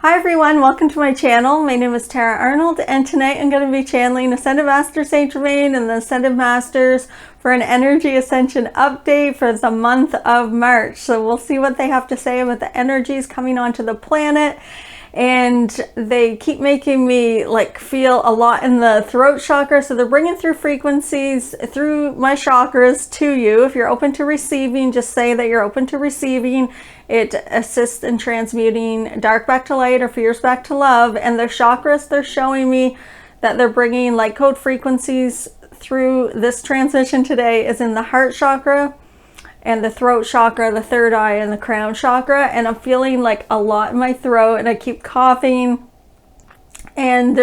Hi everyone, welcome to my channel. My name is Tara Arnold, and tonight I'm going to be channeling Ascended Master Saint Germain and the Ascended Masters for an energy ascension update for the month of March. So we'll see what they have to say about the energies coming onto the planet. And they keep making me feel a lot in the throat chakra. So they're bringing through frequencies through my chakras to you. If you're open to receiving, just say that you're open to receiving. It assists in transmuting dark back to light or fears back to love. And the chakras, they're showing me that they're bringing light code frequencies through this transition today is in the heart chakra and the throat chakra, the third eye, and the crown chakra. And I'm feeling like a lot in my throat, and I keep coughing. And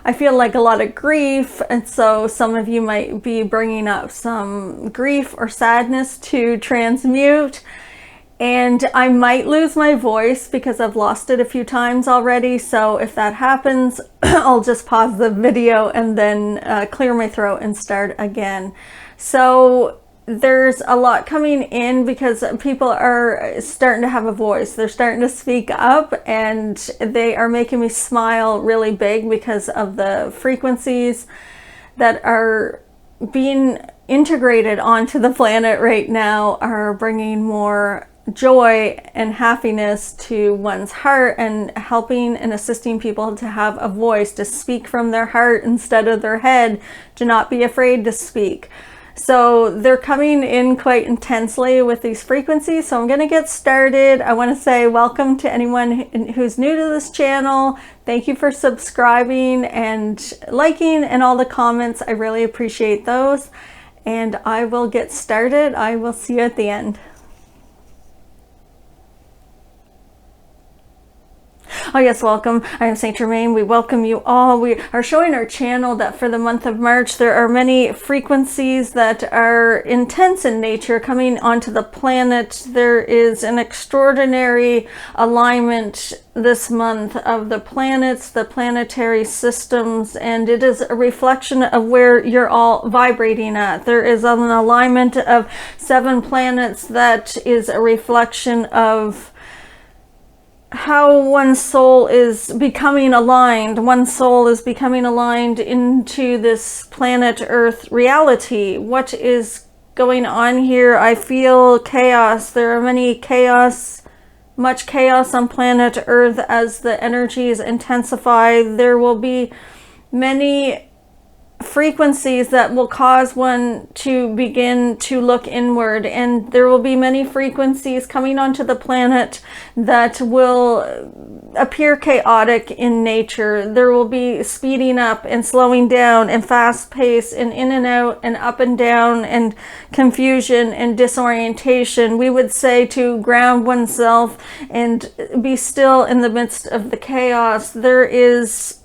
I feel like a lot of grief. And so some of you might be bringing up some grief or sadness to transmute. And I might lose my voice because I've lost it a few times already. So if that happens, I'll just pause the video and then clear my throat and start again. So there's a lot coming in because people are starting to have a voice. They're starting to speak up, and they are making me smile really big because of the frequencies that are being integrated onto the planet right now are bringing more joy and happiness to one's heart and helping and assisting people to have a voice, to speak from their heart instead of their head, to not be afraid to speak. So they're coming in quite intensely with these frequencies. So I'm going to get started. I want to say welcome to anyone who's new to this channel. Thank you for subscribing and liking and all the comments. I really appreciate those. And I will get started. I will see you at the end. Oh yes, welcome. I am Saint Germain. We welcome you all. We are showing our channel that for the month of March, there are many frequencies that are intense in nature coming onto the planet. There is an extraordinary alignment this month of the planets, the planetary systems, and it is a reflection of where you're all vibrating at. There is an alignment of 7 planets that is a reflection of how one soul is becoming aligned. One soul is becoming aligned into this planet Earth reality. What is going on here? I feel chaos. There are much chaos on planet Earth as the energies intensify. There will be many frequencies that will cause one to begin to look inward, and there will be many frequencies coming onto the planet that will appear chaotic in nature. There will be speeding up and slowing down and fast pace and in and out and up and down and confusion and disorientation. We would say to ground oneself and be still in the midst of the chaos. There is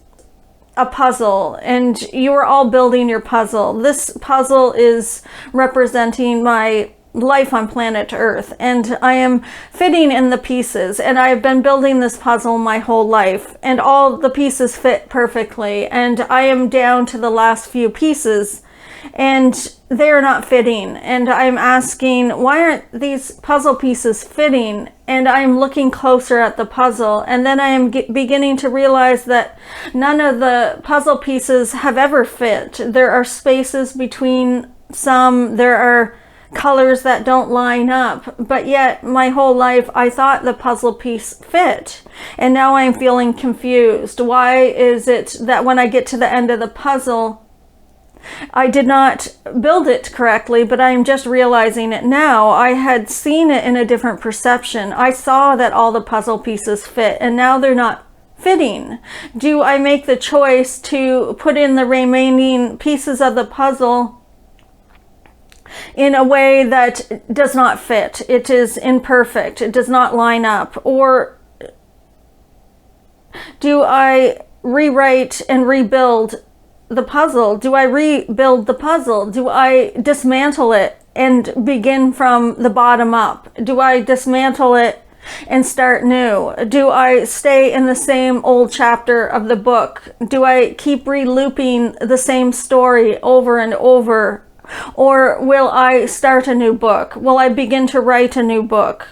a puzzle, and you are all building your puzzle. This puzzle is representing my life on planet Earth, and I am fitting in the pieces, and I've been building this puzzle my whole life, and all the pieces fit perfectly, and I am down to the last few pieces, and they're not fitting. And I'm asking, why aren't these puzzle pieces fitting? And I'm looking closer at the puzzle, and then I am beginning to realize that none of the puzzle pieces have ever fit. There are spaces between some, there are colors that don't line up, but yet my whole life I thought the puzzle piece fit, and now I'm feeling confused. Why is it that when I get to the end of the puzzle, I did not build it correctly, but I'm just realizing it now. I had seen it in a different perception. I saw that all the puzzle pieces fit, and now they're not fitting. Do I make the choice to put in the remaining pieces of the puzzle in a way that does not fit? It is imperfect. It does not line up. Or do I rewrite and rebuild the puzzle? Do I rebuild the puzzle? Do I dismantle it and begin from the bottom up? Do I dismantle it and start new? Do I stay in the same old chapter of the book? Do I keep re-looping the same story over and over? Or will I start a new book? Will I begin to write a new book?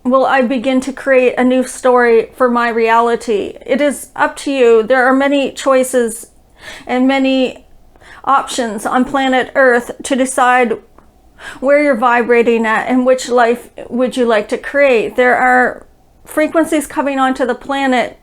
will I begin to create a new story for my reality? It is up to you. There are many choices and many options on planet Earth to decide where you're vibrating at and which life would you like to create. There are frequencies coming onto the planet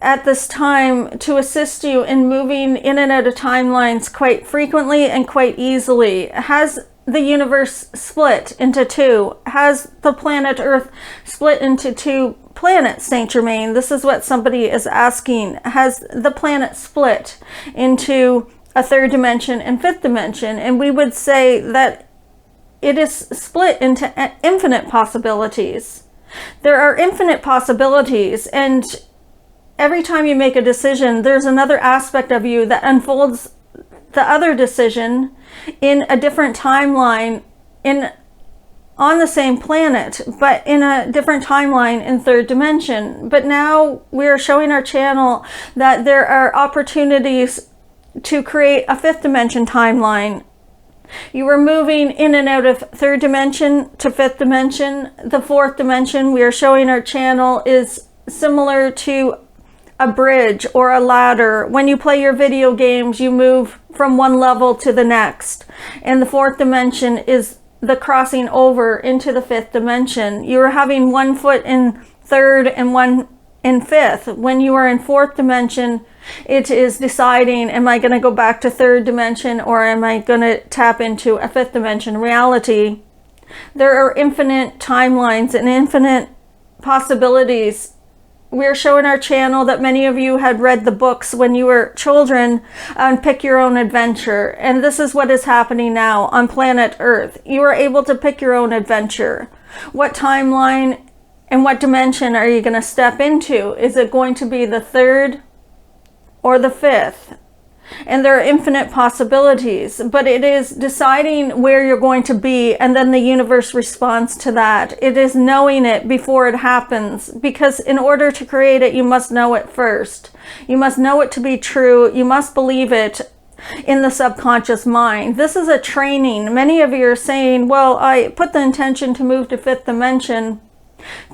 at this time to assist you in moving in and out of timelines quite frequently and quite easily. Has the universe split into two? Has the planet Earth split into two planets, Saint Germain? This is what somebody is asking. Has the planet split into a third dimension and fifth dimension? And we would say that it is split into infinite possibilities. There are infinite possibilities, and every time you make a decision, there's another aspect of you that unfolds the other decision in a different timeline, on the same planet, but in a different timeline in third dimension. But now we're showing our channel that there are opportunities to create a fifth dimension timeline. You are moving in and out of third dimension to fifth dimension. The fourth dimension, we are showing our channel, is similar to a bridge or a ladder. When you play your video games, you move from one level to the next. And the fourth dimension is the crossing over into the fifth dimension. You're having one foot in third and one in fifth. When you are in fourth dimension, it is deciding, am I going to go back to third dimension, or am I going to tap into a fifth dimension reality? There are infinite timelines and infinite possibilities. We're showing our channel that many of you had read the books when you were children on Pick Your Own Adventure. And this is what is happening now on planet Earth. You are able to pick your own adventure. What timeline and what dimension are you going to step into? Is it going to be the third or the fifth? And there are infinite possibilities, but it is deciding where you're going to be, and then the universe responds to that. It is knowing it before it happens, because in order to create it, you must know it first. You must know it to be true. You must believe it in the subconscious mind. This is a training. Many of you are saying, well, I put the intention to move to fifth dimension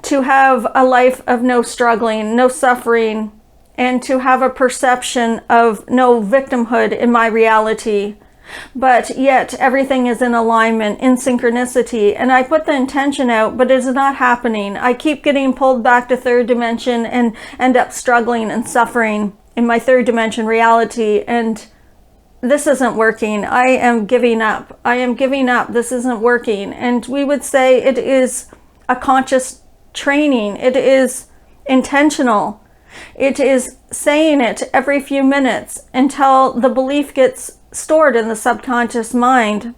to have a life of no struggling, no suffering, and to have a perception of no victimhood in my reality. But yet everything is in alignment, in synchronicity. And I put the intention out, but it's not happening. I keep getting pulled back to third dimension and end up struggling and suffering in my third dimension reality. And this isn't working. I am giving up. I am giving up. This isn't working. And we would say it is a conscious training. It is intentional. It is saying it every few minutes until the belief gets stored in the subconscious mind.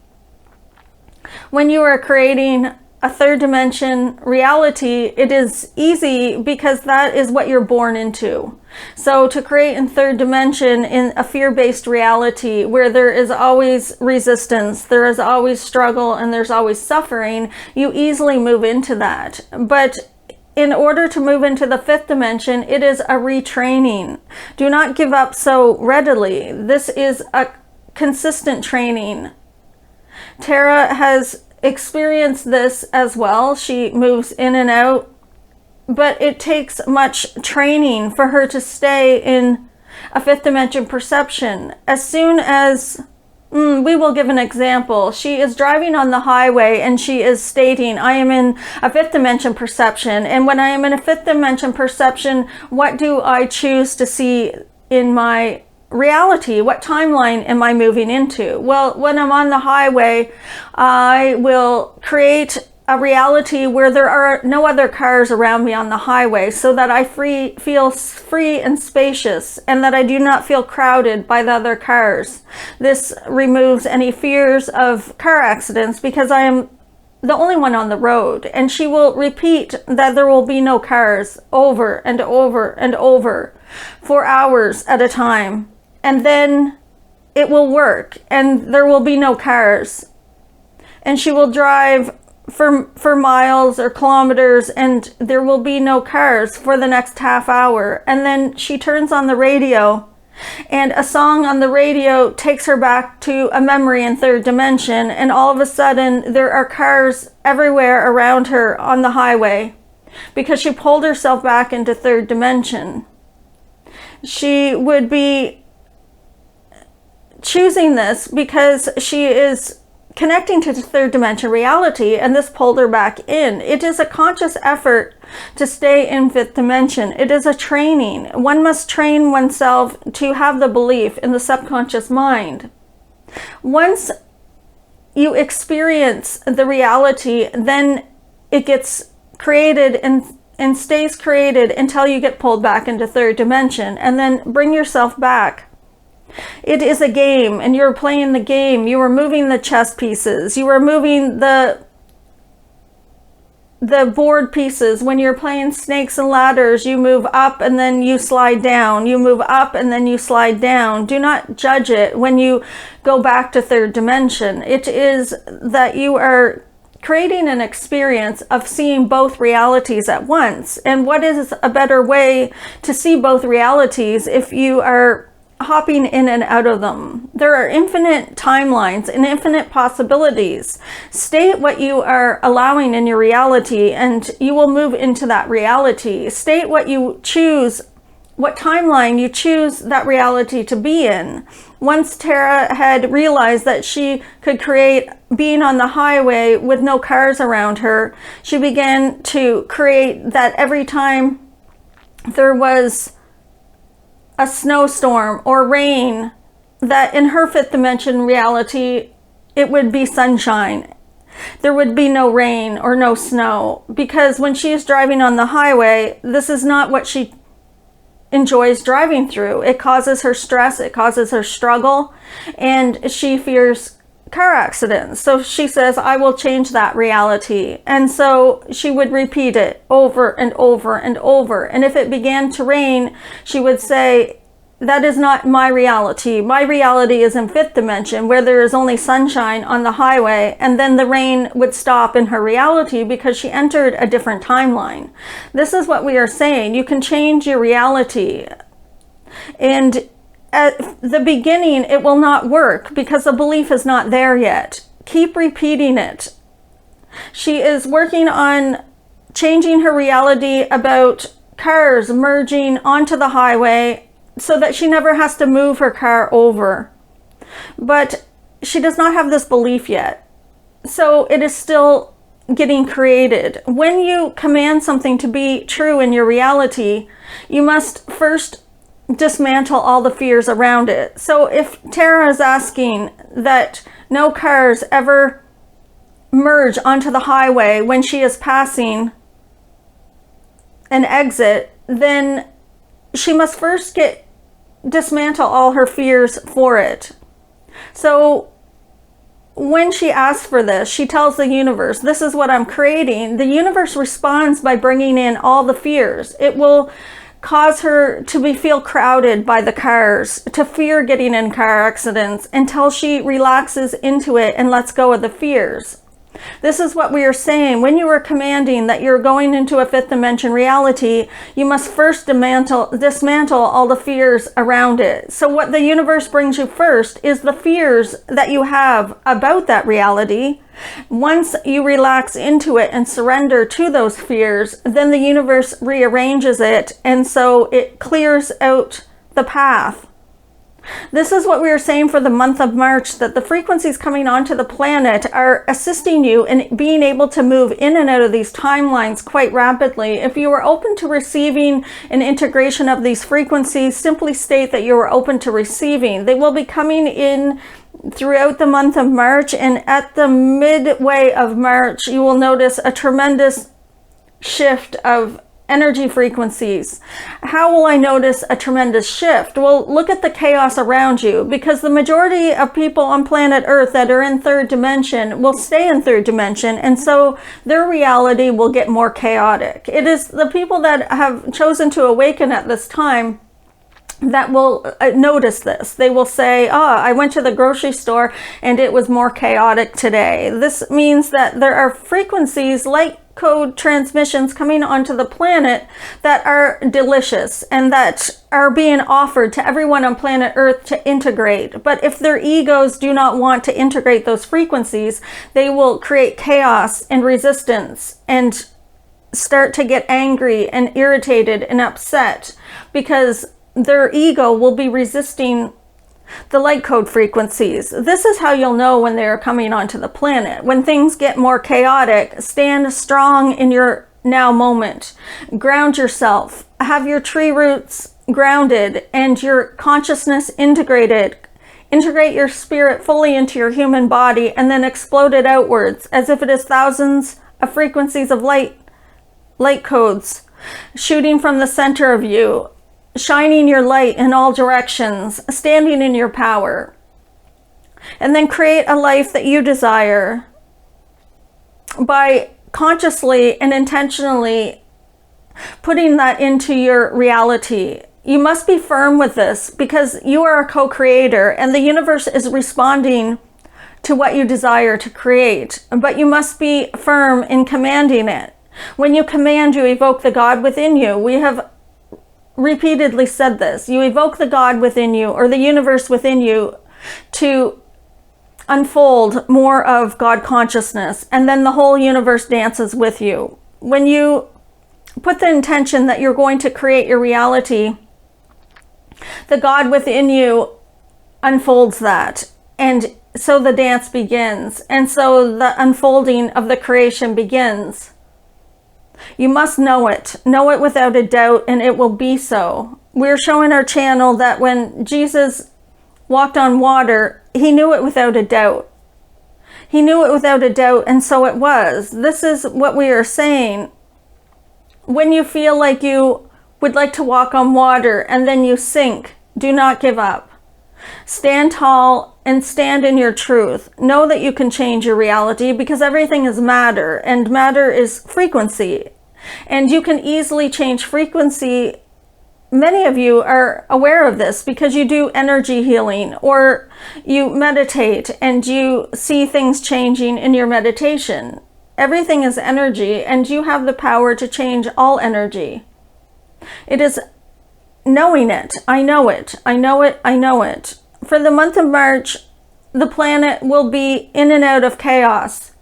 When you are creating a third dimension reality, it is easy because that is what you're born into. So to create in third dimension in a fear-based reality where there is always resistance, there is always struggle, and there's always suffering, you easily move into that. But in order to move into the fifth dimension, it is a retraining. Do not give up so readily. This is a consistent training. Tara has experienced this as well. She moves in and out, but it takes much training for her to stay in a fifth dimension perception. As soon as we will give an example. She is driving on the highway and she is stating, I am in a fifth dimension perception. And when I am in a fifth dimension perception, what do I choose to see in my reality? What timeline am I moving into? Well, when I'm on the highway, I will create a reality where there are no other cars around me on the highway, so that I feel free and spacious, and that I do not feel crowded by the other cars. This removes any fears of car accidents because I am the only one on the road. And she will repeat that there will be no cars over and over and over for hours at a time. And then it will work and there will be no cars. And she will drive for miles or kilometers and there will be no cars for the next half hour. And then she turns on the radio and a song on the radio takes her back to a memory in third dimension, and all of a sudden there are cars everywhere around her on the highway because she pulled herself back into third dimension. She would be choosing this because she is connecting to the third dimension reality, and this pulled her back in. It is a conscious effort to stay in fifth dimension. It is a training. One must train oneself to have the belief in the subconscious mind. Once you experience the reality, then it gets created and stays created until you get pulled back into third dimension, and then bring yourself back. It is a game, and you're playing the game. You are moving the chess pieces. You are moving the board pieces. When you're playing snakes and ladders, you move up and then you slide down. You move up and then you slide down. Do not judge it when you go back to third dimension. It is that you are creating an experience of seeing both realities at once. And what is a better way to see both realities if you are hopping in and out of them? There are infinite timelines and infinite possibilities. State what you are allowing in your reality, and you will move into that reality. State what you choose, what timeline you choose that reality to be in. Once Tara had realized that she could create being on the highway with no cars around her, she began to create that every time there was a snowstorm or rain, that in her fifth dimension reality, it would be sunshine. There would be no rain or no snow, because when she is driving on the highway, this is not what she enjoys driving through. It causes her stress, it causes her struggle, and she fears car accidents. So she says, I will change that reality. And so she would repeat it over and over and over. And if it began to rain, she would say, that is not my reality. My reality is in fifth dimension, where there is only sunshine on the highway. And then the rain would stop in her reality because she entered a different timeline. This is what we are saying. You can change your reality. And at the beginning, it will not work because the belief is not there yet. Keep repeating it. She is working on changing her reality about cars merging onto the highway so that she never has to move her car over. But she does not have this belief yet. So it is still getting created. When you command something to be true in your reality, you must first dismantle all the fears around it. So if Tara is asking that no cars ever merge onto the highway when she is passing an exit, then she must first dismantle all her fears for it. So when she asks for this, she tells the universe, this is what I'm creating. The universe responds by bringing in all the fears. It will cause her to feel crowded by the cars, to fear getting in car accidents, until she relaxes into it and lets go of the fears. This is what we are saying. When you are commanding that you're going into a fifth dimension reality, you must first dismantle all the fears around it. So what the universe brings you first is the fears that you have about that reality. Once you relax into it and surrender to those fears, then the universe rearranges it, and so it clears out the path. This is what we are saying for the month of March, that the frequencies coming onto the planet are assisting you in being able to move in and out of these timelines quite rapidly. If you are open to receiving an integration of these frequencies, simply state that you are open to receiving. They will be coming in throughout the month of March, and at the midway of March, you will notice a tremendous shift of energy frequencies. How will I notice a tremendous shift? Well, look at the chaos around you, because the majority of people on planet Earth that are in third dimension will stay in third dimension, and so their reality will get more chaotic. It is the people that have chosen to awaken at this time that will notice this. They will say, oh, I went to the grocery store and it was more chaotic today. This means that there are frequencies, light code transmissions coming onto the planet that are delicious and that are being offered to everyone on planet Earth to integrate. But if their egos do not want to integrate those frequencies, they will create chaos and resistance and start to get angry and irritated and upset because their ego will be resisting the light code frequencies. This is how you'll know when they're coming onto the planet. When things get more chaotic, stand strong in your now moment. Ground yourself. Have your tree roots grounded and your consciousness integrated. Integrate your spirit fully into your human body and then explode it outwards as if it is thousands of frequencies of light codes shooting from the center of you, shining your light in all directions, standing in your power. And then create a life that you desire by consciously and intentionally putting that into your reality. You must be firm with this because you are a co-creator and the universe is responding to what you desire to create. But you must be firm in commanding it. When you command, you evoke the God within you. We have repeatedly said this. You evoke the God within you or the universe within you to unfold more of God consciousness, and then the whole universe dances with you. When you put the intention that you're going to create your reality, the God within you unfolds that, and so the dance begins, and so the unfolding of the creation begins. You must know it without a doubt, and it will be so. We're showing our channel that when Jesus walked on water, he knew it without a doubt. He knew it without a doubt, and so it was. This is what we are saying. When you feel like you would like to walk on water and then you sink, do not give up. Stand tall and stand in your truth. Know that you can change your reality because everything is matter, and matter is frequency. And you can easily change frequency. Many of you are aware of this because you do energy healing or you meditate and you see things changing in your meditation. Everything is energy, and you have the power to change all energy. It is knowing it. I know it. I know it. I know it. For the month of March, the planet will be in and out of chaos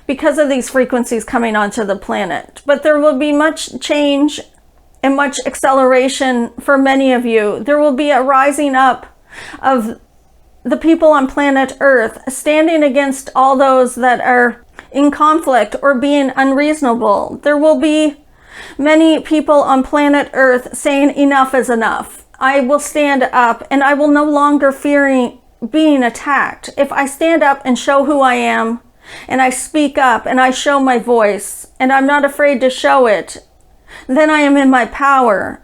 because of these frequencies coming onto the planet. But there will be much change and much acceleration for many of you. There will be a rising up of the people on planet Earth, standing against all those that are in conflict or being unreasonable. There will be many people on planet Earth saying enough is enough. I will stand up and I will no longer fear being attacked. If I stand up and show who I am, and I speak up and I show my voice, and I'm not afraid to show it, then I am in my power.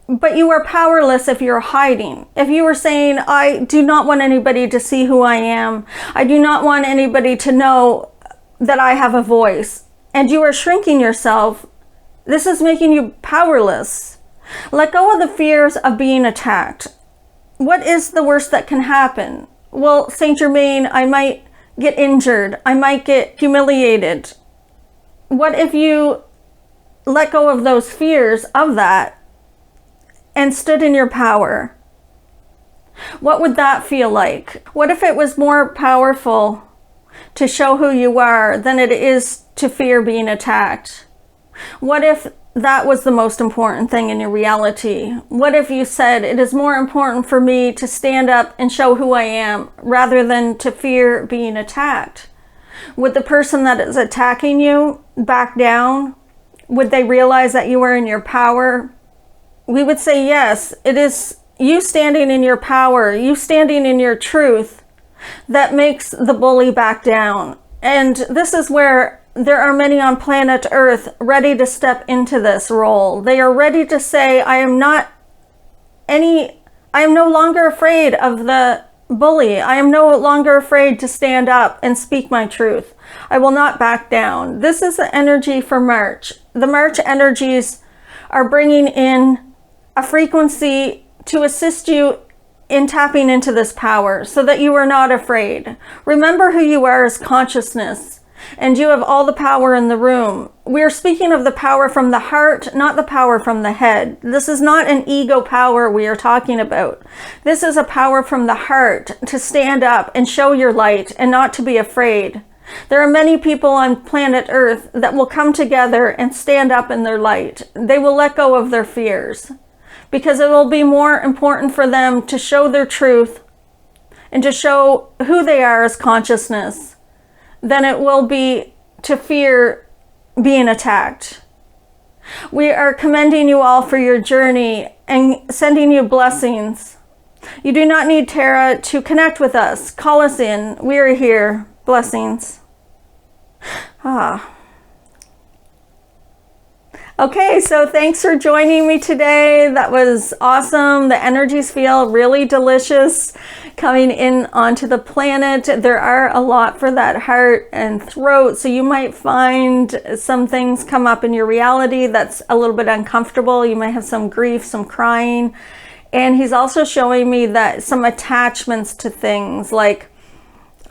But you are powerless if you're hiding. If you are saying, I do not want anybody to see who I am, I do not want anybody to know that I have a voice, and you are shrinking yourself, this is making you powerless. Let go of the fears of being attacked. What is the worst that can happen? Well, Saint Germain, I might get injured. I might get humiliated. What if you let go of those fears of that and stood in your power? What would that feel like? What if it was more powerful to show who you are than it is to fear being attacked? What if that was the most important thing in your reality? What if you said, it is more important for me to stand up and show who I am rather than to fear being attacked? Would the person that is attacking you back down? Would they realize that you are in your power? We would say yes. It is you standing in your power, you standing in your truth, that makes the bully back down. And this is where there are many on planet Earth ready to step into this role. They are ready to say, I am no longer afraid of the bully. I am no longer afraid to stand up and speak my truth. I will not back down. This is the energy for March. The March energies are bringing in a frequency to assist you in tapping into this power so that you are not afraid. Remember who you are as consciousness, and you have all the power in the room. We are speaking of the power from the heart, not the power from the head. This is not an ego power we are talking about. This is a power from the heart to stand up and show your light and not to be afraid. There are many people on planet Earth that will come together and stand up in their light. They will let go of their fears, because it will be more important for them to show their truth and to show who they are as consciousness than it will be to fear being attacked. We are commending you all for your journey and sending you blessings. You do not need Tara to connect with us. Call us in. We are here. Blessings. Okay, so thanks for joining me today. That was awesome. The energies feel really delicious coming in onto the planet. There are a lot for that heart and throat, so you might find some things come up in your reality that's a little bit uncomfortable. You might have some grief, some crying. And he's also showing me that some attachments to things, like,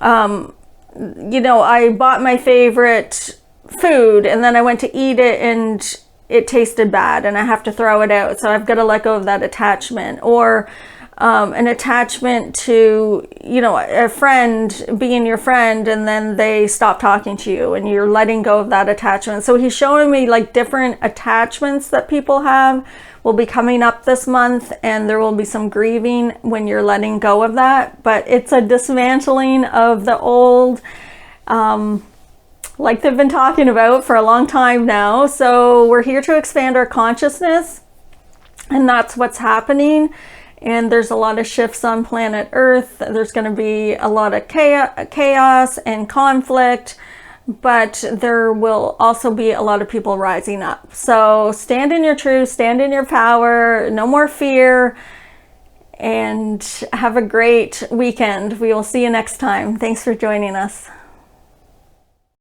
you know, I bought my favorite food and then I went to eat it and it tasted bad and I have to throw it out. So I've got to let go of that attachment. Or an attachment to, you know, a friend being your friend and then they stop talking to you and you're letting go of that attachment. So he's showing me like different attachments that people have will be coming up this month, and there will be some grieving when you're letting go of that. But it's a dismantling of the old, like they've been talking about for a long time now. So we're here to expand our consciousness, and that's what's happening. And there's a lot of shifts on planet Earth. There's going to be a lot of chaos and conflict, but there will also be a lot of people rising up. So stand in your truth, stand in your power, no more fear, and have a great weekend. We will see you next time. Thanks for joining us.